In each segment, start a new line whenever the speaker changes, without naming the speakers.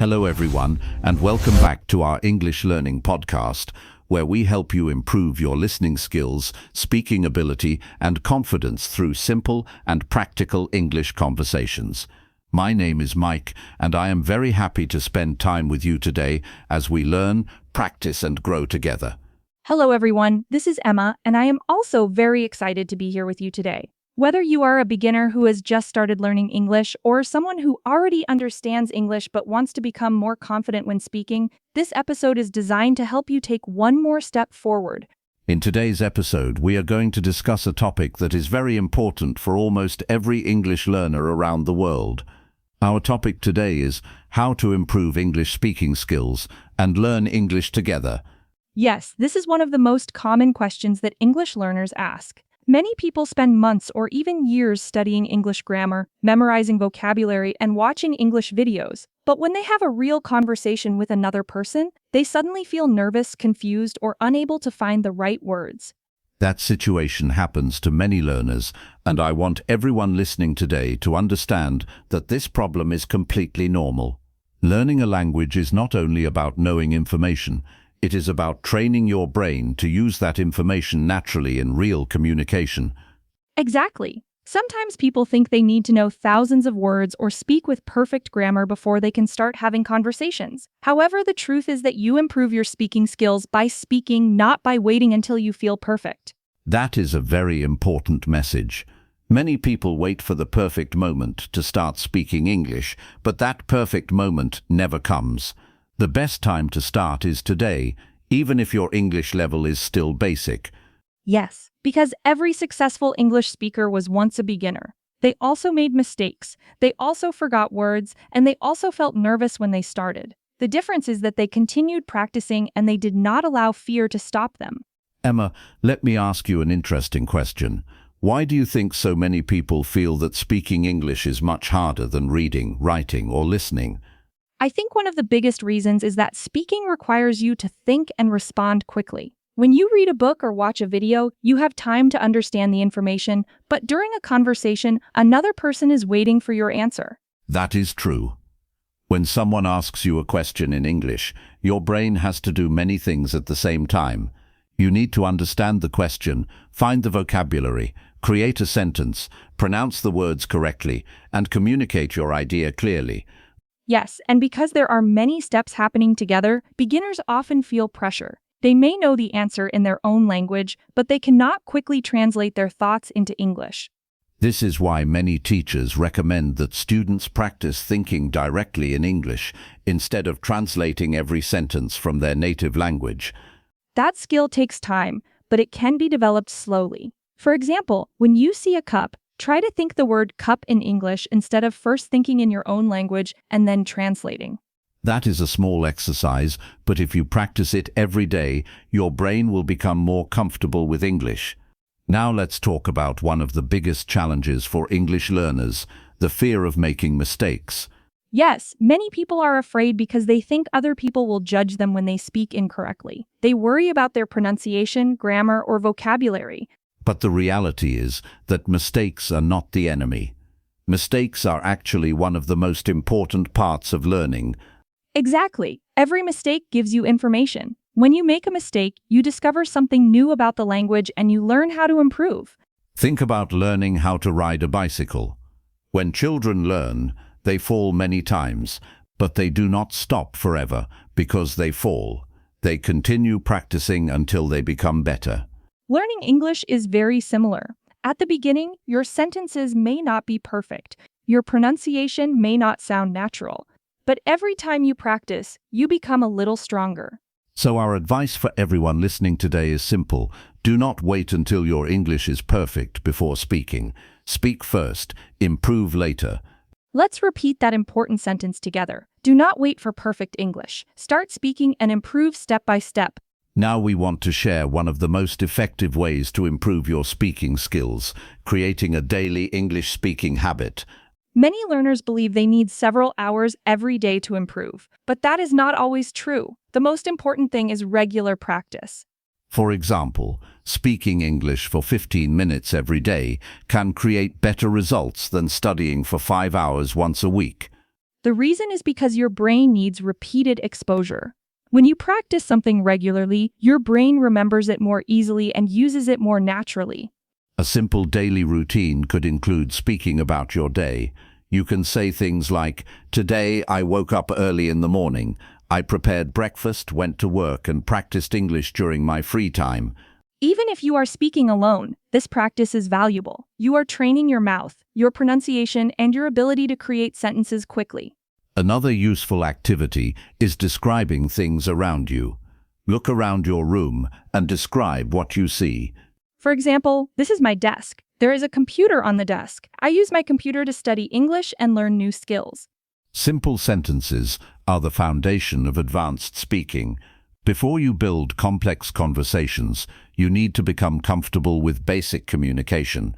Hello everyone, and welcome back to our English Learning Podcast, where we help you improve your listening skills, speaking ability, and confidence through simple and practical English conversations. My name is Mike, and I am very happy to spend time with you today as we learn, practice, and grow together.
Hello everyone, this is Emma, and I am also very excited to be here with you today. Whether you are a beginner who has just started learning English or someone who already understands English but wants to become more confident when speaking, this episode is designed to help you take one more step forward.
In today's episode, we are going to discuss a topic that is very important for almost every English learner around the world. Our topic today is how to improve English speaking skills and learn English together.
Yes, this is one of the most common questions that English learners ask. Many people spend months or even years studying English grammar, memorizing vocabulary, and watching English videos. But when they have a real conversation with another person, they suddenly feel nervous, confused, or unable to find the right words.
That situation happens to many learners, and I want everyone listening today to understand that this problem is completely normal. Learning a language is not only about knowing information, it is about training your brain to use that information naturally in real communication.
Exactly. Sometimes people think they need to know thousands of words or speak with perfect grammar before they can start having conversations. However, the truth is that you improve your speaking skills by speaking, not by waiting until you feel perfect.
That is a very important message. Many people wait for the perfect moment to start speaking English, but that perfect moment never comes. The best time to start is today, even if your English level is still basic.
Yes, because every successful English speaker was once a beginner. They also made mistakes, they also forgot words, and they also felt nervous when they started. The difference is that they continued practicing and they did not allow fear to stop them.
Emma, let me ask you an interesting question. Why do you think so many people feel that speaking English is much harder than reading, writing, or listening?
I think one of the biggest reasons is that speaking requires you to think and respond quickly. When you read a book or watch a video, you have time to understand the information, but during a conversation, another person is waiting for your answer.
That is true. When someone asks you a question in English, your brain has to do many things at the same time. You need to understand the question, find the vocabulary, create a sentence, pronounce the words correctly, and communicate your idea clearly.
Yes, and because there are many steps happening together, beginners often feel pressure. They may know the answer in their own language, but they cannot quickly translate their thoughts into English.
This is why many teachers recommend that students practice thinking directly in English instead of translating every sentence from their native language.
That skill takes time, but it can be developed slowly. For example, when you see a cup, try to think the word cup in English instead of first thinking in your own language and then translating.
That is a small exercise, but if you practice it every day, your brain will become more comfortable with English. Now let's talk about one of the biggest challenges for English learners, the fear of making mistakes.
Yes, many people are afraid because they think other people will judge them when they speak incorrectly. They worry about their pronunciation, grammar, or vocabulary.
But the reality is that mistakes are not the enemy. Mistakes are actually one of the most important parts of learning.
Exactly. Every mistake gives you information. When you make a mistake, you discover something new about the language and you learn how to improve.
Think about learning how to ride a bicycle. When children learn, they fall many times, but they do not stop forever because they fall. They continue practicing until they become better.
Learning English is very similar. At the beginning, your sentences may not be perfect. Your pronunciation may not sound natural. But every time you practice, you become a little stronger.
So our advice for everyone listening today is simple. Do not wait until your English is perfect before speaking. Speak first, improve later.
Let's repeat that important sentence together. Do not wait for perfect English. Start speaking and improve step by step.
Now we want to share one of the most effective ways to improve your speaking skills, creating a daily English speaking habit.
Many learners believe they need several hours every day to improve, but that is not always true. The most important thing is regular practice.
For example, speaking English for 15 minutes every day can create better results than studying for 5 hours once a week.
The reason is because your brain needs repeated exposure. When you practice something regularly, your brain remembers it more easily and uses it more naturally.
A simple daily routine could include speaking about your day. You can say things like, "Today I woke up early in the morning. I prepared breakfast, went to work, and practiced English during my free time."
Even if you are speaking alone, this practice is valuable. You are training your mouth, your pronunciation, and your ability to create sentences quickly.
Another useful activity is describing things around you. Look around your room and describe what you see.
For example, this is my desk. There is a computer on the desk. I use my computer to study English and learn new skills.
Simple sentences are the foundation of advanced speaking. Before you build complex conversations, you need to become comfortable with basic communication.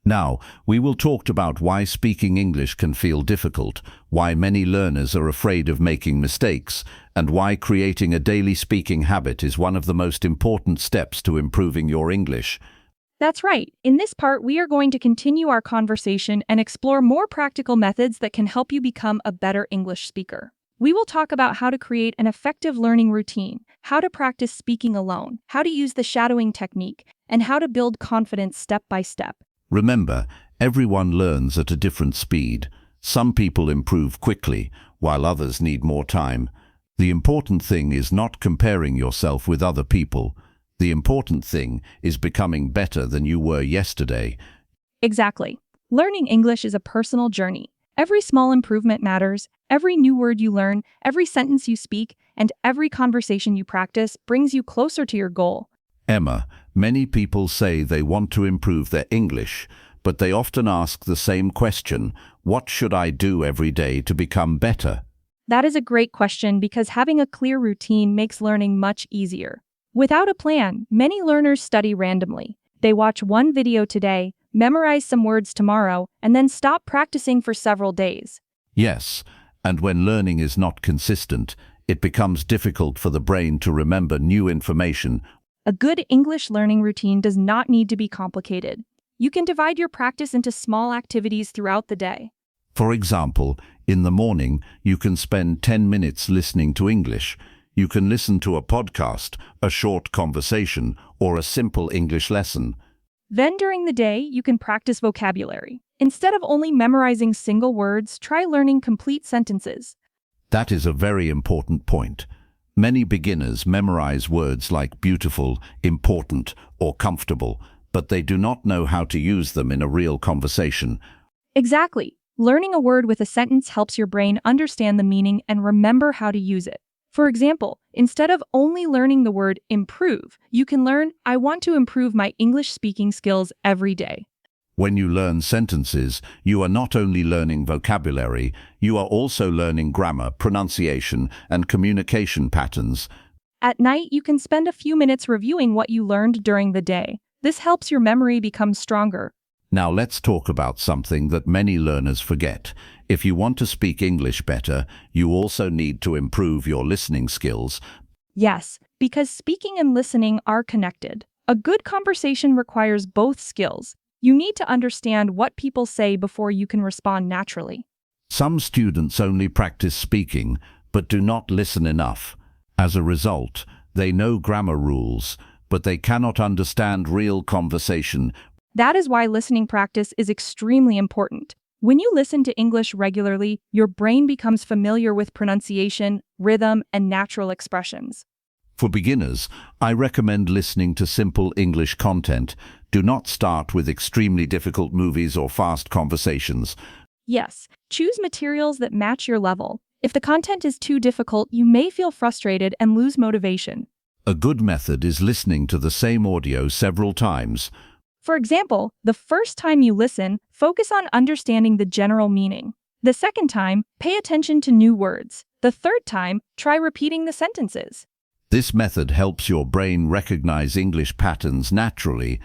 Now, we will talk about why speaking English can feel difficult, why many learners are afraid of making mistakes, and why creating a daily speaking habit is one of the most important steps to improving your English.
That's right. In this part, we are going to continue our conversation and explore more practical methods that can help you become a better English speaker. We will talk about how to create an effective learning routine, how to practice speaking alone, how to use the shadowing technique, and how to build confidence step by step.
Remember, everyone learns at a different speed. Some people improve quickly, while others need more time. The important thing is not comparing yourself with other people. The important thing is becoming better than you were yesterday.
Exactly. Learning English is a personal journey. Every small improvement matters. Every new word you learn, every sentence you speak, and every conversation you practice brings you closer to your goal.
Emma, many people say they want to improve their English, but they often ask the same question: what should I do every day to become better?
That is a great question because having a clear routine makes learning much easier. Without a plan, many learners study randomly. They watch one video today, memorize some words tomorrow, and then stop practicing for several days.
Yes, and when learning is not consistent, it becomes difficult for the brain to remember new information.
A good English learning routine does not need to be complicated. You can divide your practice into small activities throughout the day.
For example, in the morning, you can spend 10 minutes listening to English. You can listen to a podcast, a short conversation, or a simple English lesson.
Then during the day, you can practice vocabulary. Instead of only memorizing single words, try learning complete sentences.
That is a very important point. Many beginners memorize words like beautiful, important, or comfortable, but they do not know how to use them in a real conversation.
Exactly. Learning a word with a sentence helps your brain understand the meaning and remember how to use it. For example, instead of only learning the word improve, you can learn, "I want to improve my English speaking skills every day."
When you learn sentences, you are not only learning vocabulary, you are also learning grammar, pronunciation, and communication patterns.
At night, you can spend a few minutes reviewing what you learned during the day. This helps your memory become stronger.
Now let's talk about something that many learners forget. If you want to speak English better, you also need to improve your listening skills.
Yes, because speaking and listening are connected. A good conversation requires both skills. You need to understand what people say before you can respond naturally.
Some students only practice speaking, but do not listen enough. As a result, they know grammar rules, but they cannot understand real conversation.
That is why listening practice is extremely important. When you listen to English regularly, your brain becomes familiar with pronunciation, rhythm, and natural expressions.
For beginners, I recommend listening to simple English content. Do not start with extremely difficult movies or fast conversations.
Yes, choose materials that match your level. If the content is too difficult, you may feel frustrated and lose motivation.
A good method is listening to the same audio several times.
For example, the first time you listen, focus on understanding the general meaning. The second time, pay attention to new words. The third time, try repeating the sentences.
This method helps your brain recognize English patterns naturally.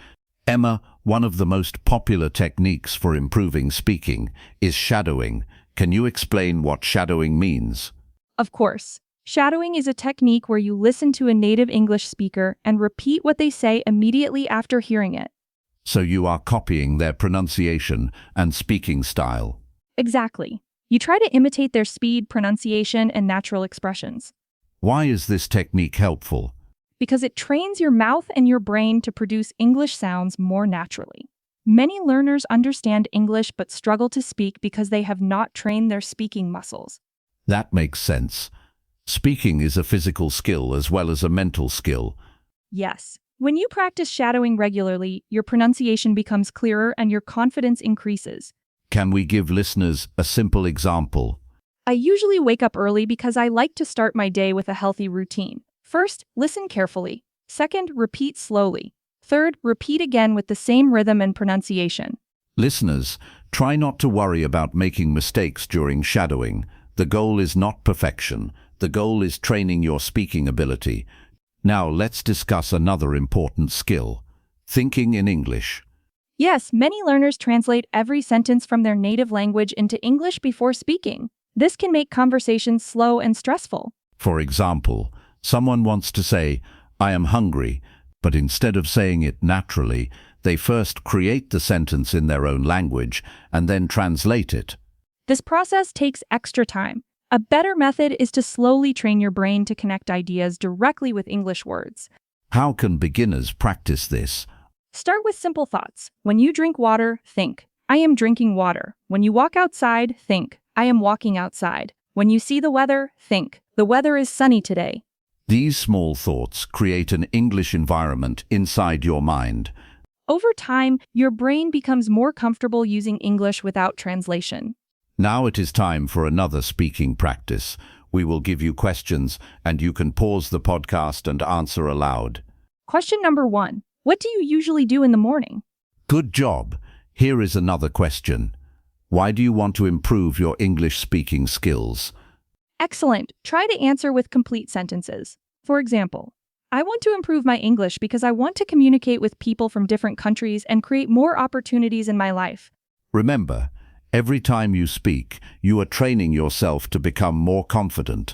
Emma, one of the most popular techniques for improving speaking is shadowing. Can you explain what shadowing means?
Of course. Shadowing is a technique where you listen to a native English speaker and repeat what they say immediately after hearing it.
So you are copying their pronunciation and speaking style.
Exactly. You try to imitate their speed, pronunciation, and natural expressions
Why is this technique helpful?
because it trains your mouth and your brain to produce English sounds more naturally. Many learners understand English but struggle to speak because they have not trained their speaking muscles.
That makes sense. Speaking is a physical skill as well as a mental skill.
Yes. When you practice shadowing regularly, your pronunciation becomes clearer and your confidence increases.
Can we give listeners a simple example?
I usually wake up early because I like to start my day with a healthy routine. First, listen carefully. Second, repeat slowly. Third, repeat again with the same rhythm and pronunciation.
Listeners, try not to worry about making mistakes during shadowing. The goal is not perfection. The goal is training your speaking ability. Now let's discuss another important skill: thinking in English.
Yes, many learners translate every sentence from their native language into English before speaking. This can make conversations slow and stressful.
For example, someone wants to say, "I am hungry," but instead of saying it naturally, they first create the sentence in their own language and then translate it.
This process takes extra time. A better method is to slowly train your brain to connect ideas directly with English words.
How can beginners practice this?
Start with simple thoughts. When you drink water, think, I am drinking water. When you walk outside, think, I am walking outside. When you see the weather, think, the weather is sunny today.
These small thoughts create an English environment inside your mind.
Over time, your brain becomes more comfortable using English without translation.
Now it is time for another speaking practice. We will give you questions, and you can pause the podcast and answer aloud.
Question number 1. What do you usually do in the morning?
Good job. Here is another question. Why do you want to improve your English speaking skills?
Excellent. Try to answer with complete sentences. For example, I want to improve my English because I want to communicate with people from different countries and create more opportunities in my life.
Remember, every time you speak, you are training yourself to become more confident.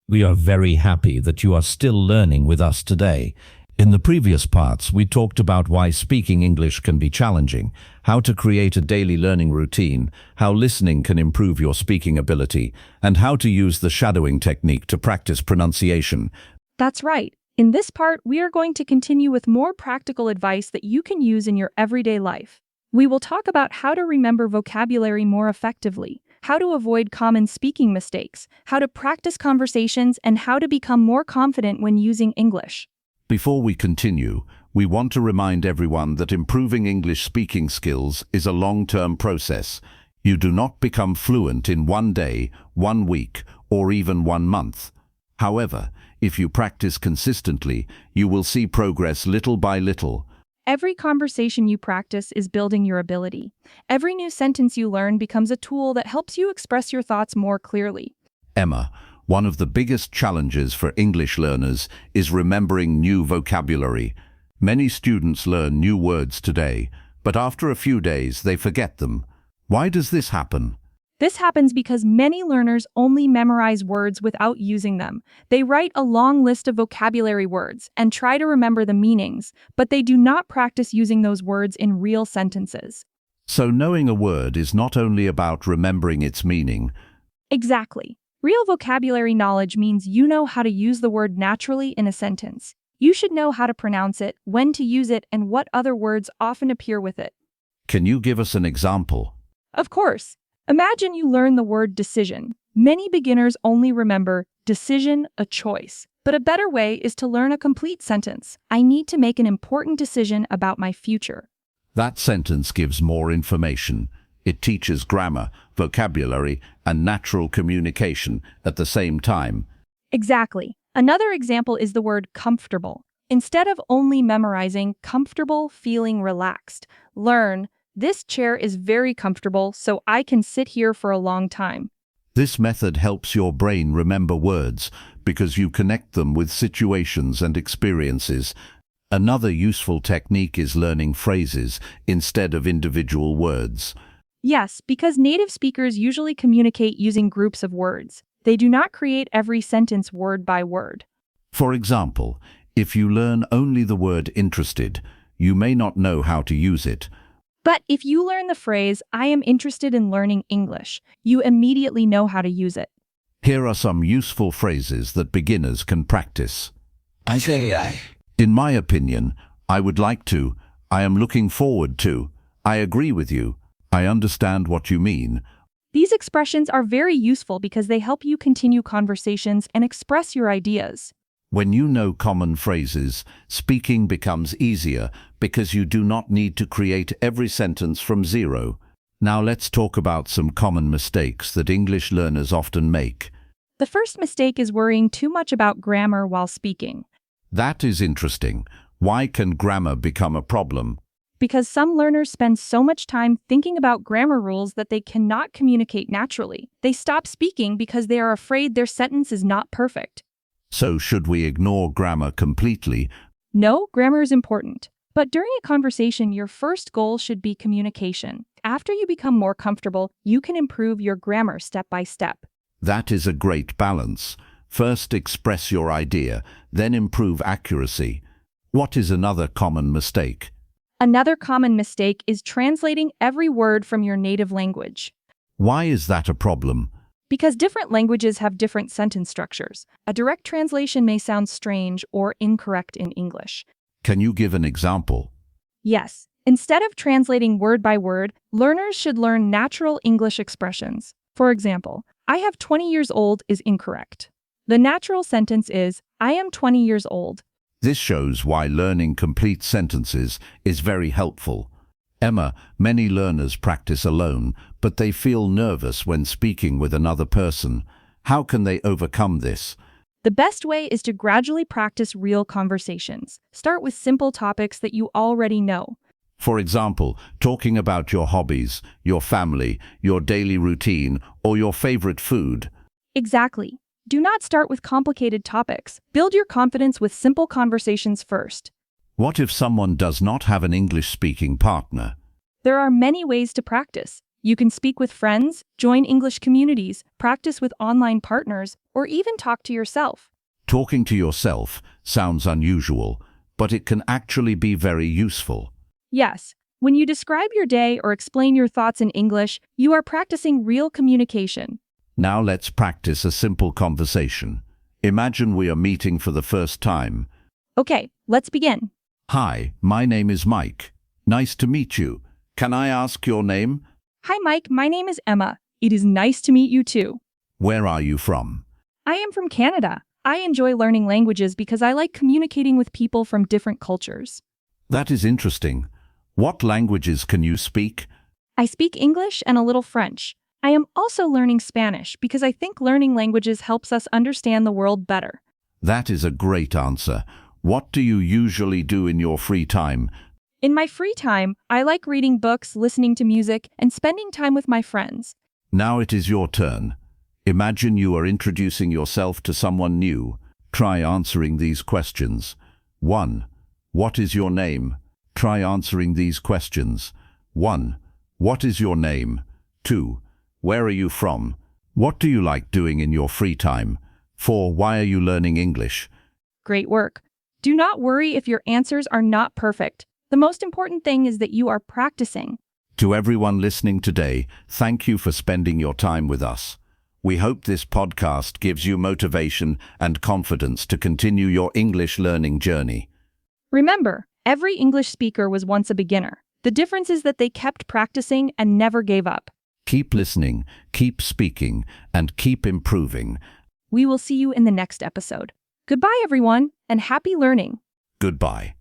We are very happy that you are still learning with us today. In the previous parts, we talked about why speaking English can be challenging, how to create a daily learning routine, how listening can improve your speaking ability, and how to use the shadowing technique to practice pronunciation.
That's right. In this part, we are going to continue with more practical advice that you can use in your everyday life. We will talk about how to remember vocabulary more effectively, how to avoid common speaking mistakes, how to practice conversations, and how to become more confident when using English.
Before we continue, we want to remind everyone that improving English speaking skills is a long-term process. You do not become fluent in one day, 1 week, or even 1 month. However, if you practice consistently, you will see progress little by little.
Every conversation you practice is building your ability. Every new sentence you learn becomes a tool that helps you express your thoughts more clearly.
Emma, one of the biggest challenges for English learners is remembering new vocabulary. Many students learn new words today, but after a few days they forget them. Why does this happen?
This happens because many learners only memorize words without using them. They write a long list of vocabulary words and try to remember the meanings, but they do not practice using those words in real sentences.
So knowing a word is not only about remembering its meaning.
Exactly. Real vocabulary knowledge means you know how to use the word naturally in a sentence. You should know how to pronounce it, when to use it, and what other words often appear with it.
Can you give us an example?
Of course. Imagine you learn the word decision. Many beginners only remember decision, a choice. But a better way is to learn a complete sentence. I need to make an important decision about my future.
That sentence gives more information. It teaches grammar, vocabulary, and natural communication at the same time.
Exactly. Another example is the word comfortable. Instead of only memorizing comfortable, feeling relaxed, learn, this chair is very comfortable, so I can sit here for a long time.
This method helps your brain remember words because you connect them with situations and experiences. Another useful technique is learning phrases instead of individual words.
Yes, because native speakers usually communicate using groups of words. They do not create every sentence word by word.
For example, if you learn only the word interested, you may not know how to use it.
But if you learn the phrase, I am interested in learning English, you immediately know how to use it.
Here are some useful phrases that beginners can practice.
I say I.
In my opinion, I would like to, I am looking forward to, I agree with you, I understand what you mean.
These expressions are very useful because they help you continue conversations and express your ideas.
When you know common phrases, speaking becomes easier because you do not need to create every sentence from zero. Now let's talk about some common mistakes that English learners often make.
The first mistake is worrying too much about grammar while speaking.
That is interesting. Why can grammar become a problem?
Because some learners spend so much time thinking about grammar rules that they cannot communicate naturally. They stop speaking because they are afraid their sentence is not perfect.
So should we ignore grammar completely?
No, grammar is important. But during a conversation, your first goal should be communication. After you become more comfortable, you can improve your grammar step by step.
That is a great balance. First express your idea, then improve accuracy. What is another common mistake?
Another common mistake is translating every word from your native language.
Why is that a problem?
Because different languages have different sentence structures. A direct translation may sound strange or incorrect in English.
Can you give an example?
Yes, instead of translating word by word, learners should learn natural English expressions. For example, I have 20 years old is incorrect. The natural sentence is, I am 20 years old.
This shows why learning complete sentences is very helpful. Emma, many learners practice alone, but they feel nervous when speaking with another person. How can they overcome this?
The best way is to gradually practice real conversations. Start with simple topics that you already know.
For example, talking about your hobbies, your family, your daily routine, or your favorite food.
Exactly. Do not start with complicated topics. Build your confidence with simple conversations first.
What if someone does not have an English-speaking partner?
There are many ways to practice. You can speak with friends, join English communities, practice with online partners, or even talk to yourself.
Talking to yourself sounds unusual, but it can actually be very useful.
Yes, when you describe your day or explain your thoughts in English, you are practicing real communication.
Now let's practice a simple conversation. Imagine we are meeting for the first time.
Okay, let's begin.
Hi, my name is Mike. Nice to meet you. Can I ask your name?
Hi Mike, my name is Emma. It is nice to meet you too.
Where are you from?
I am from Canada. I enjoy learning languages because I like communicating with people from different cultures.
That is interesting. What languages can you speak?
I speak English and a little French. I am also learning Spanish because I think learning languages helps us understand the world better.
That is a great answer. What do you usually do in your free time?
In my free time, I like reading books, listening to music, and spending time with my friends.
Now it is your turn. Imagine you are introducing yourself to someone new. Try answering these questions. 1. What is your name? Try answering these questions. 1. What is your name? 2. Where are you from? What do you like doing in your free time? 4. Why are you learning English?
Great work. Do not worry if your answers are not perfect. The most important thing is that you are practicing.
To everyone listening today, thank you for spending your time with us. We hope this podcast gives you motivation and confidence to continue your English learning journey.
Remember, every English speaker was once a beginner. The difference is that they kept practicing and never gave up.
Keep listening, keep speaking, and keep improving.
We will see you in the next episode. Goodbye, everyone, and happy learning.
Goodbye.